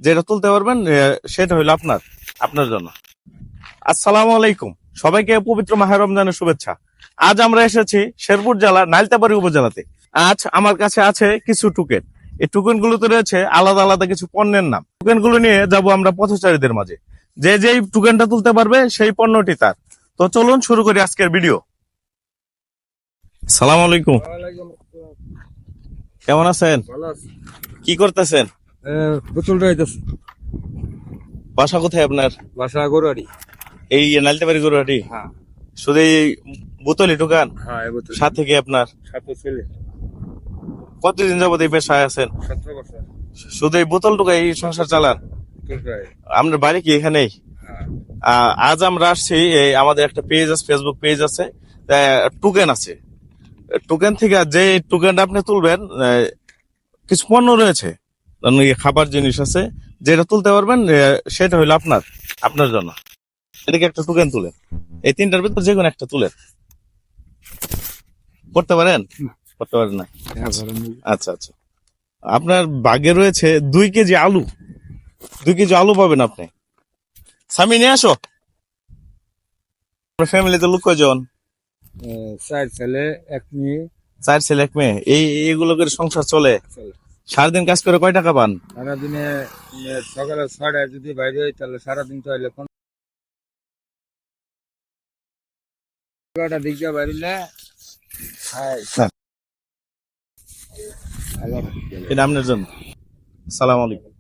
যেটা তুলতে পারবেন সেটা হইলো আপনার জন্য। আসসালামু আলাইকুম, সবাইকে পবিত্র মাহে রমজানের শুভেচ্ছা। আজ আমরা এসেছি শেরপুর জেলার নাইলতাবাড়ী উপজেলাতে। আজ আমার কাছে আছে কিছু টোকেন। এই টোকেন গুলোতে রয়েছে আলাদা আলাদা কিছু পণ্যের নাম। টোকেন গুলো নিয়ে যাব আমরা পথচারীদের মাঝে। যে যেই টোকেনটা তুলতে পারবে সেই পণ্যটি তার। তো চলুন শুরু করি আজকের ভিডিও। সালাম আলাইকুম, কেমন আছেন? কি করতেছেন? বোতল রাইতেছে। বাসা কোথায় আপনার? বাসা গরুয়ারি। এই নাইলতাবাড়ী গরুহাটি? হ্যাঁ শুধু এই বোতলই টোকান? হ্যাঁ, এই বোতল। সাথে কি আপনার সাথে ছেলে। কতদিন যাবত এই পেশায় আছেন? 17 বছর। শুধু এই বোতল টোকা এই সংসার চালান? কোথায়? আপনার বাড়ি কি এখানেই? হ্যাঁ। আজ আমরা আসছি, এই আমাদের একটা পেজ আছে, ফেসবুক পেজ আছে, টোকেন আছে। টোকেন থেকে যে টোকেনটা আপনি তুলবেন, কিছু পণ্য রয়েছে, ধরুন এই খাবার জিনিস আছে, যেটা তুলতে পারবেন সেটা হইলো আপনার জন্য। এটাকে একটা টোকেন তুলেন, এই তিনটার ভিতর যে কোনো একটা তুলেন। করতে পারেন? করতে পারেন না? আচ্ছা আচ্ছা, আপনার ভাগ্যে রয়েছে 2 কেজি আলু। 2 কেজি আলু পাবেন আপনি। স্বামী নিয়ে আসো। আপনার ফ্যামিলিতে লোক কয়জন? 4 ছেলে 1 মেয়ে। 4 ছেলে 1 মেয়ে। এইগুলো করে সংসার চলে? সারাদিন কাজ করে কয় টাকা পান? সারাদিনে সকালে 6টায় যদি বাইরে হই তাহলে সারাদিন তো হইলে 15টা দিক দিয়ে বাইরে এটা আপনার জন্য। সালাম আলাইকুম।